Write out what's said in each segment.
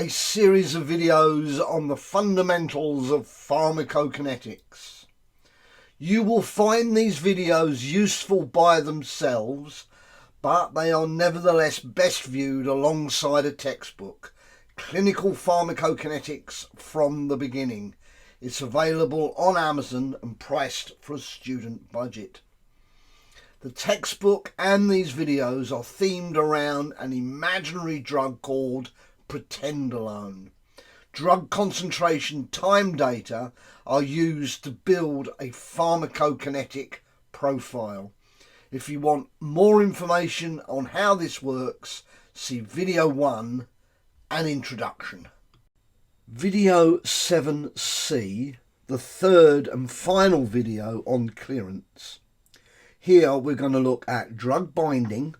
a series of videos on the fundamentals of pharmacokinetics. You will find these videos useful by themselves, but they are nevertheless best viewed alongside a textbook, Clinical Pharmacokinetics from the Beginning. It's available on Amazon and priced for a student budget. The textbook and these videos are themed around an imaginary drug called pretendolone. Drug concentration time data are used to build a pharmacokinetic profile. If you want more information on how this works, see video 1, an introduction. Video 7C, the third and final video on clearance. Here we're going to look at drug binding,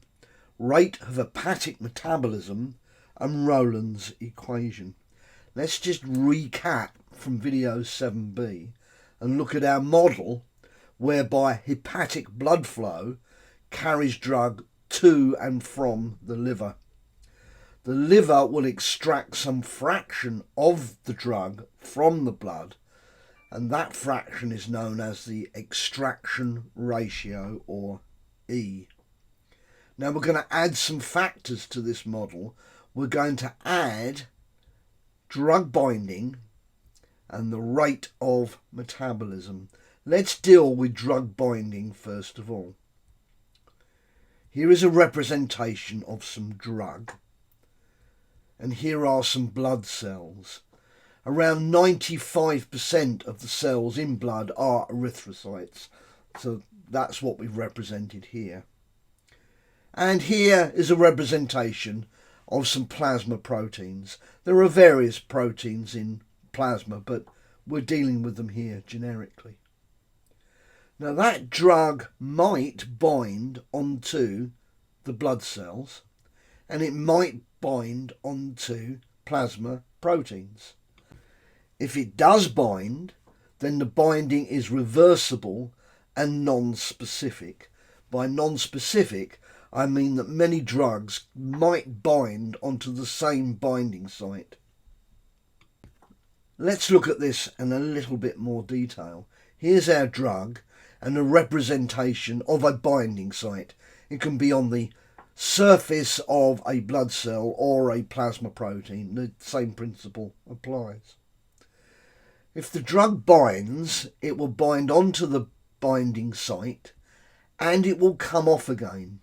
rate of hepatic metabolism and Rowland's equation. Let's just recap from video 7B and look at our model whereby hepatic blood flow carries drug to and from the liver. The liver will extract some fraction of the drug from the blood, and that fraction is known as the extraction ratio, or E. Now we're going to add some factors to this model. We're going to add drug binding and the rate of metabolism. Let's deal with drug binding first of all. Here is a representation of some drug, and here are some blood cells. Around 95% of the cells in blood are erythrocytes, so that's what we've represented here. And here is a representation of some plasma proteins. There are various proteins in plasma, but we're dealing with them here generically. Now that drug might bind onto the blood cells, and it might bind onto plasma proteins. If it does bind, then the binding is reversible and non-specific. By non-specific, I mean that many drugs might bind onto the same binding site. Let's look at this in a little bit more detail. Here's our drug and a representation of a binding site. It can be on the surface of a blood cell or a plasma protein. The same principle applies. If the drug binds, it will bind onto the binding site and it will come off again.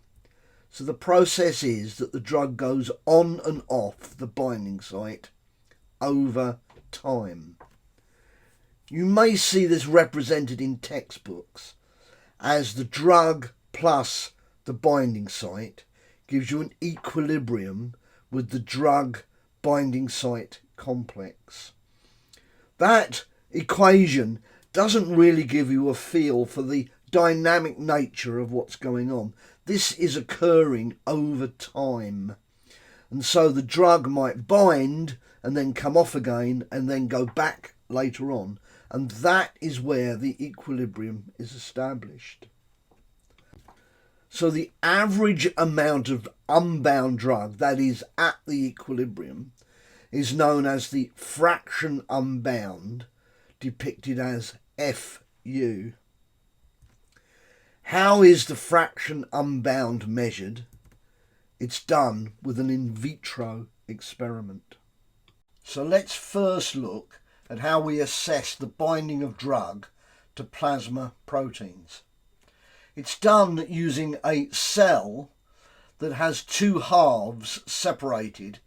So the process is that the drug goes on and off the binding site over time. You may see this represented in textbooks as the drug plus the binding site gives you an equilibrium with the drug binding site complex. That equation doesn't really give you a feel for the dynamic nature of what's going on. This is occurring over time. And so the drug might bind and then come off again and then go back later on. And that is where the equilibrium is established. So the average amount of unbound drug, that is at the equilibrium, is known as the fraction unbound, depicted as Fu. How is the fraction unbound measured? It's done with an in vitro experiment. So let's first look at how we assess the binding of drug to plasma proteins. It's done using a cell that has two halves separated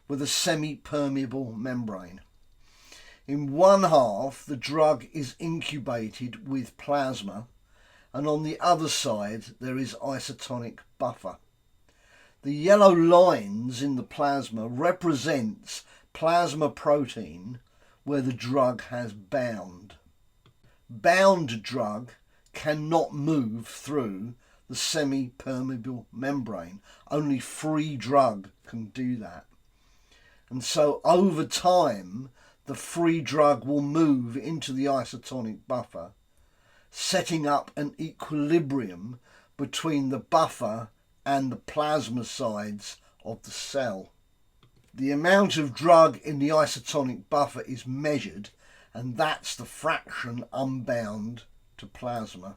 with a semi-permeable membrane. In one half, the drug is incubated with plasma, and on the other side there is isotonic buffer. The yellow lines in the plasma represents plasma protein where the drug has bound. Bound drug cannot move through the semi-permeable membrane. Only free drug can do that. And so over time, the free drug will move into the isotonic buffer, setting up an equilibrium between the buffer and the plasma sides of the cell. The amount of drug in the isotonic buffer is measured, and that's the fraction unbound to plasma.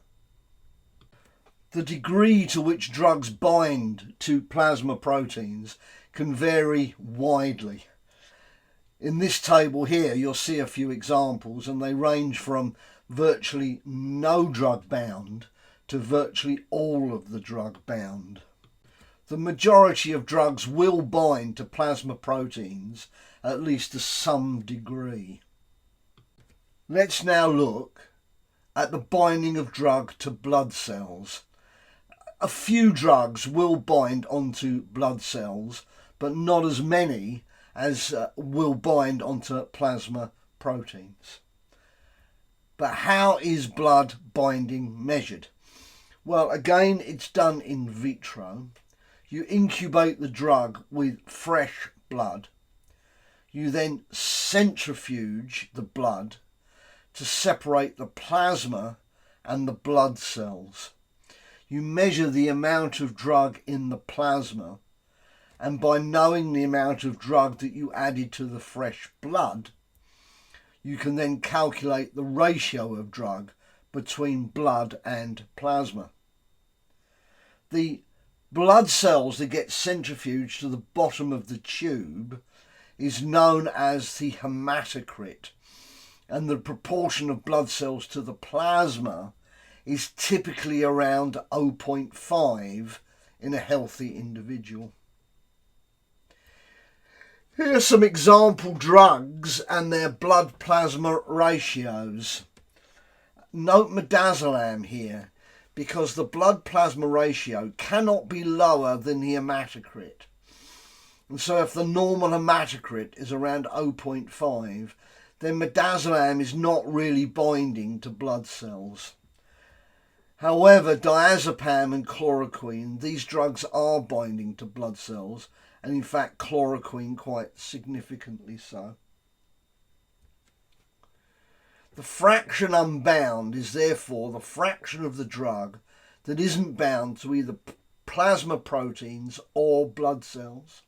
The degree to which drugs bind to plasma proteins can vary widely. In this table here, you'll see a few examples, and they range from virtually no drug bound to virtually all of the drug bound. The majority of drugs will bind to plasma proteins, at least to some degree. Let's now look at the binding of drug to blood cells. A few drugs will bind onto blood cells, but not as many as will bind onto plasma proteins. But how is blood binding measured? Well, again, it's done in vitro. You incubate the drug with fresh blood. You then centrifuge the blood to separate the plasma and the blood cells. You measure the amount of drug in the plasma, and by knowing the amount of drug that you added to the fresh blood, you can then calculate the ratio of drug between blood and plasma. The blood cells that get centrifuged to the bottom of the tube is known as the hematocrit, and the proportion of blood cells to the plasma is typically around 0.5 in a healthy individual. Here are some example drugs and their blood plasma ratios. Note midazolam here, because the blood plasma ratio cannot be lower than the hematocrit. And so if the normal hematocrit is around 0.5, then midazolam is not really binding to blood cells. However, diazepam and chloroquine, these drugs are binding to blood cells, and in fact chloroquine quite significantly so. The fraction unbound is therefore the fraction of the drug that isn't bound to either plasma proteins or blood cells.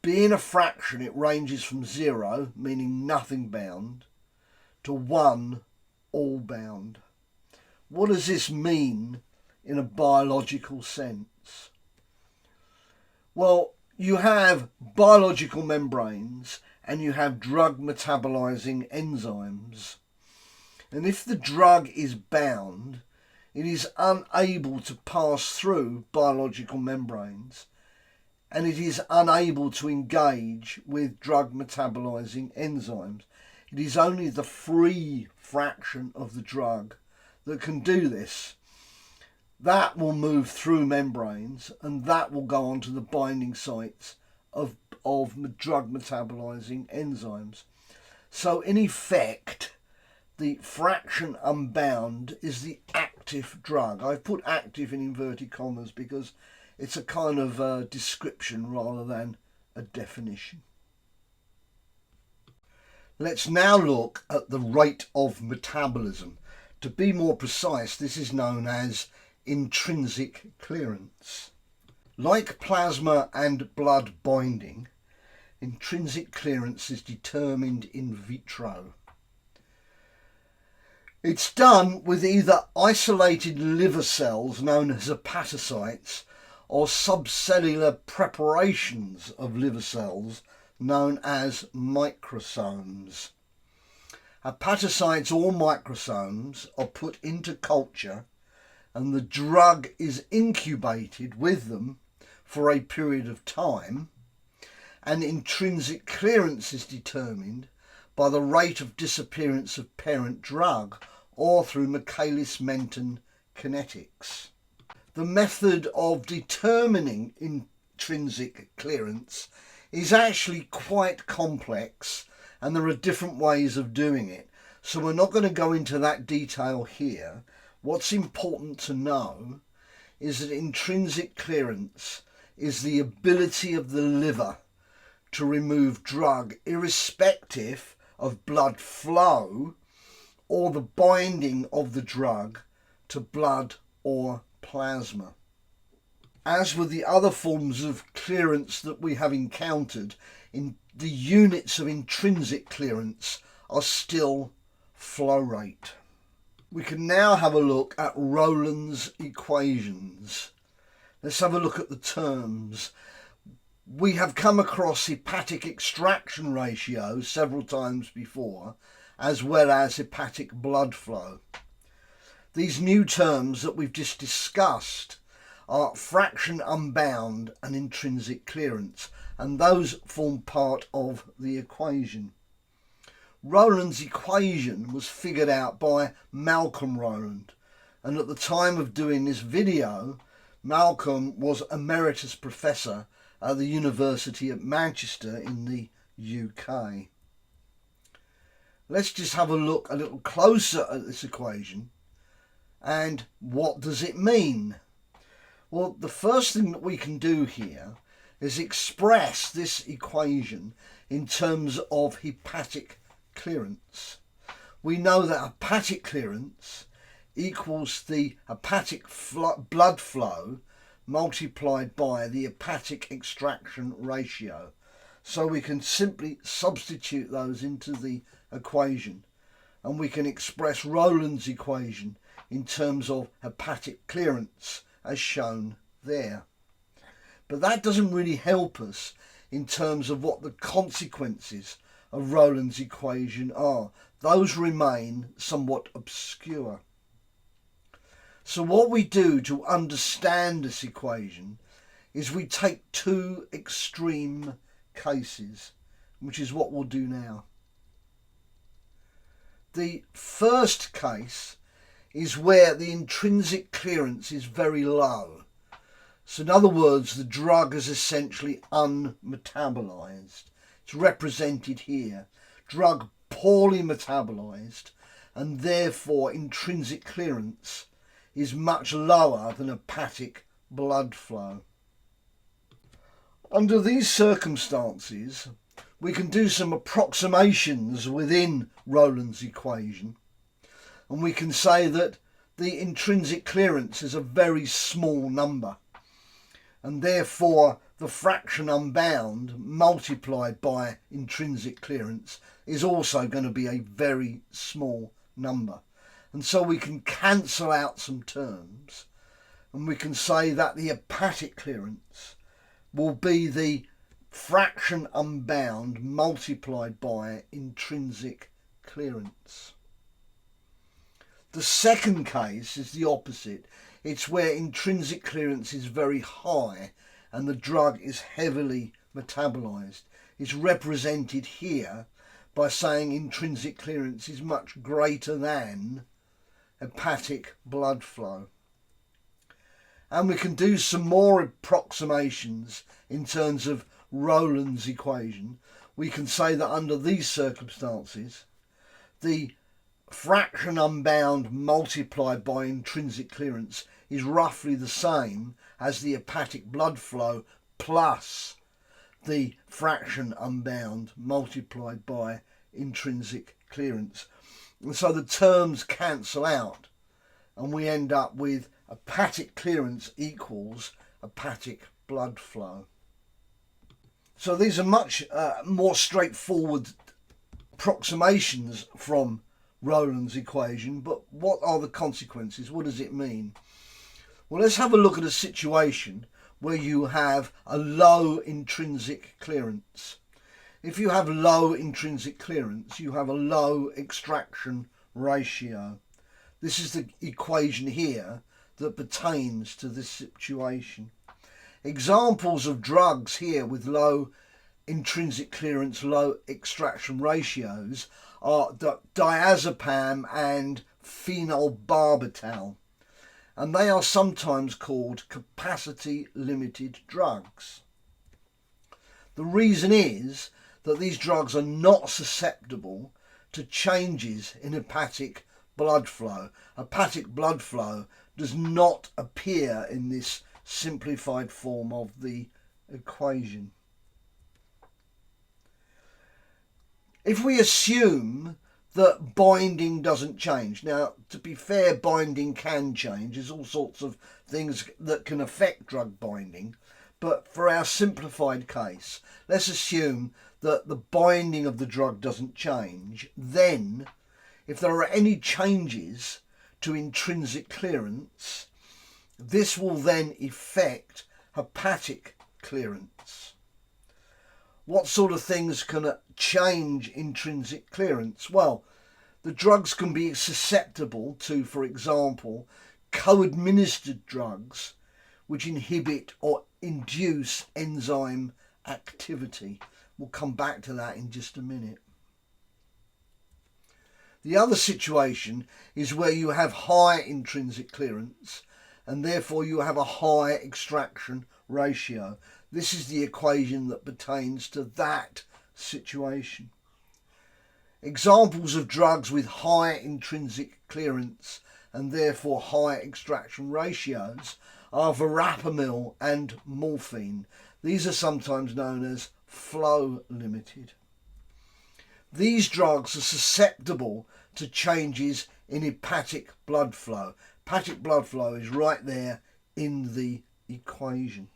Being a fraction, it ranges from 0, meaning nothing bound, to 1, all bound. What does this mean in a biological sense? Well, you have biological membranes and you have drug metabolizing enzymes. And if the drug is bound, it is unable to pass through biological membranes, and it is unable to engage with drug metabolizing enzymes. It is only the free fraction of the drug that can do this. That will move through membranes, and that will go on to the binding sites of drug metabolizing enzymes. So in effect, the fraction unbound is the active drug. I've put active in inverted commas because it's a kind of description rather than a definition. Let's now look at the rate of metabolism. To be more precise, this is known as intrinsic clearance. Like plasma and blood binding, intrinsic clearance is determined in vitro. It's done with either isolated liver cells known as hepatocytes or subcellular preparations of liver cells known as microsomes. Hepatocytes or microsomes are put into culture, and the drug is incubated with them for a period of time, and intrinsic clearance is determined by the rate of disappearance of parent drug or through Michaelis-Menten kinetics. The method of determining intrinsic clearance is actually quite complex, and there are different ways of doing it. So we're not going to go into that detail here. What's important to know is that intrinsic clearance is the ability of the liver to remove drug irrespective of blood flow or the binding of the drug to blood or plasma. as with the other forms of clearance that we have encountered, in the units of intrinsic clearance are still flow rate. We can now have a look at Rowland's equations. Let's have a look at the terms. We have come across hepatic extraction ratio several times before, as well as hepatic blood flow. These new terms that we've just discussed are fraction unbound and intrinsic clearance, and those form part of the equation. Rowland's equation was figured out by Malcolm Rowland, and at the time of doing this video, Malcolm was Emeritus Professor at the University of Manchester in the UK. Let's just have a look a little closer at this equation and what does it mean? Well, the first thing that we can do here is express this equation in terms of hepatic clearance. We know that hepatic clearance equals the hepatic blood flow multiplied by the hepatic extraction ratio. So we can simply substitute those into the equation, and we can express Rowland's equation in terms of hepatic clearance as shown there. But that doesn't really help us in terms of what the consequences of Rowland's equation are. Those remain somewhat obscure. So what we do to understand this equation is we take two extreme cases, which is what we'll do now. The first case is where the intrinsic clearance is very low. So in other words, the drug is essentially unmetabolized. It's represented here. Drug poorly metabolized, and therefore intrinsic clearance is much lower than hepatic blood flow. Under these circumstances, we can do some approximations within Rowland's equation, and we can say that the intrinsic clearance is a very small number, and therefore the fraction unbound multiplied by intrinsic clearance is also going to be a very small number. And so we can cancel out some terms, and we can say that the hepatic clearance will be the fraction unbound multiplied by intrinsic clearance. The second case is the opposite. It's where intrinsic clearance is very high and the drug is heavily metabolized. It's represented here by saying intrinsic clearance is much greater than hepatic blood flow. And we can do some more approximations in terms of Rowland's equation. We can say that under these circumstances, the fraction unbound multiplied by intrinsic clearance is roughly the same as the hepatic blood flow plus the fraction unbound multiplied by intrinsic clearance. And so the terms cancel out, and we end up with hepatic clearance equals hepatic blood flow. So these are much more straightforward approximations from Rowland's equation, but what are the consequences? What does it mean? Well, let's have a look at a situation where you have a low intrinsic clearance. If you have low intrinsic clearance, you have a low extraction ratio. This is the equation here that pertains to this situation. Examples of drugs here with low intrinsic clearance, low extraction ratios are diazepam and phenobarbital, and they are sometimes called capacity limited drugs. The reason is that these drugs are not susceptible to changes in hepatic blood flow. Hepatic blood flow does not appear in this simplified form of the equation. If we assume that binding doesn't change. Now, to be fair, binding can change. There's all sorts of things that can affect drug binding. But for our simplified case, let's assume that the binding of the drug doesn't change. Then, if there are any changes to intrinsic clearance, this will then affect hepatic clearance. What sort of things can change intrinsic clearance? Well, the drugs can be susceptible to, for example, co-administered drugs which inhibit or induce enzyme activity. We'll come back to that in just a minute. The other situation is where you have high intrinsic clearance and therefore you have a high extraction ratio. This is the equation that pertains to that situation. Examples of drugs with high intrinsic clearance and therefore high extraction ratios are verapamil and morphine. These are sometimes known as flow limited. These drugs are susceptible to changes in hepatic blood flow. Hepatic blood flow is right there in the equation.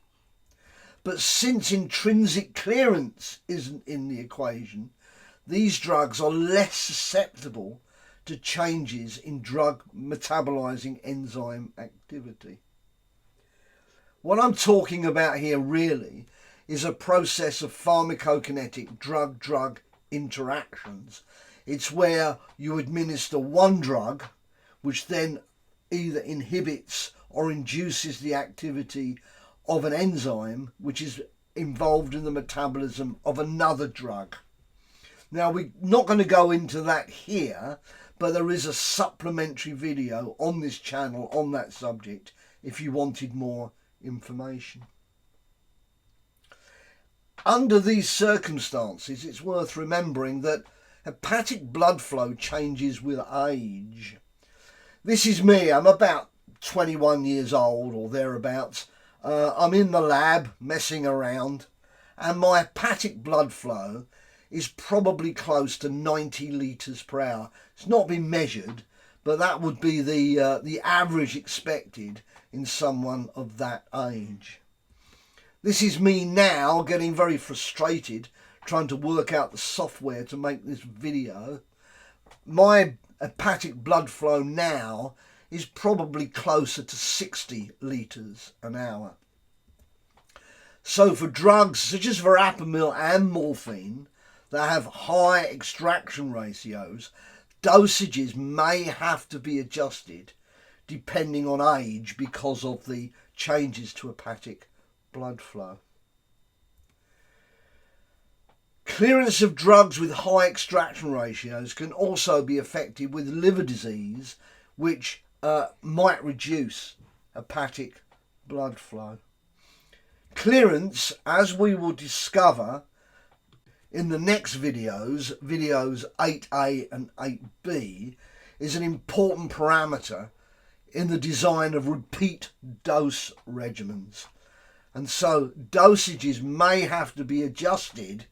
But since intrinsic clearance isn't in the equation, these drugs are less susceptible to changes in drug metabolizing enzyme activity. What I'm talking about here really is a process of pharmacokinetic drug-drug interactions. It's where you administer one drug, which then either inhibits or induces the activity of an enzyme which is involved in the metabolism of another drug. Now, we're not going to go into that here, but there is a supplementary video on this channel on that subject if you wanted more information. Under these circumstances, it's worth remembering that hepatic blood flow changes with age. This is me. I'm about 21 years old or thereabouts. I'm in the lab messing around and my hepatic blood flow is probably close to 90 litres per hour. It's not been measured, but that would be the average expected in someone of that age. This is me now getting very frustrated trying to work out the software to make this video. My hepatic blood flow now is probably closer to 60 litres an hour. So for drugs such as verapamil and morphine that have high extraction ratios, dosages may have to be adjusted depending on age because of the changes to hepatic blood flow. Clearance of drugs with high extraction ratios can also be affected with liver disease, which might reduce hepatic blood flow. Clearance, as we will discover in the next videos 8A and 8B, is an important parameter in the design of repeat dose regimens. And so dosages may have to be adjusted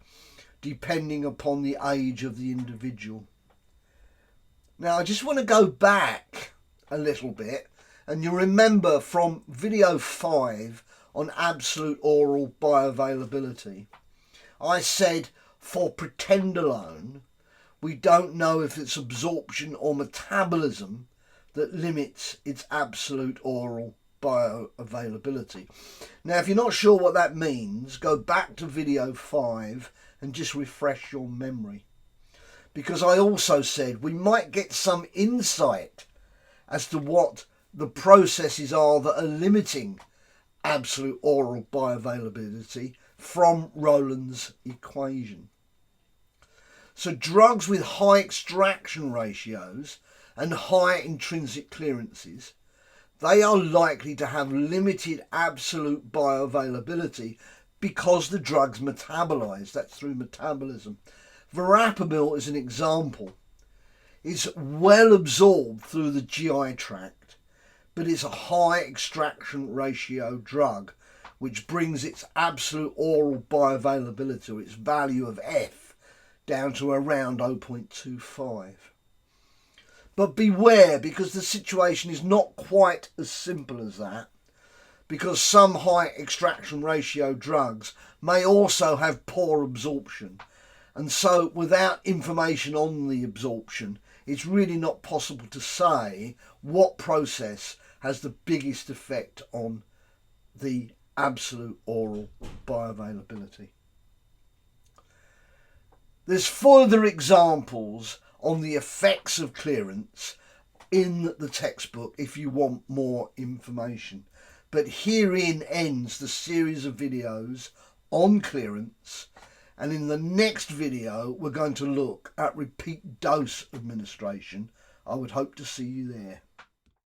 depending upon the age of the individual. Now I just want to go back a little bit, and you remember from video 5 on absolute oral bioavailability, I said for pretendolone we don't know if it's absorption or metabolism that limits its absolute oral bioavailability. Now, if you're not sure what that means, go back to video 5 and just refresh your memory. Because I also said we might get some insight as to what the processes are that are limiting absolute oral bioavailability from Rowland's equation. So drugs with high extraction ratios and high intrinsic clearances, they are likely to have limited absolute bioavailability because the drug's metabolized. That's through metabolism. Verapamil is an example. It's well absorbed through the GI tract, but it's a high extraction ratio drug, which brings its absolute oral bioavailability, its value of F, down to around 0.25. But beware, because the situation is not quite as simple as that, because some high extraction ratio drugs may also have poor absorption. And so without information on the absorption, it's really not possible to say what process has the biggest effect on the absolute oral bioavailability. There's further examples on the effects of clearance in the textbook if you want more information. But herein ends the series of videos on clearance, and in the next video we're going to look at repeat dose administration. I would hope to see you there.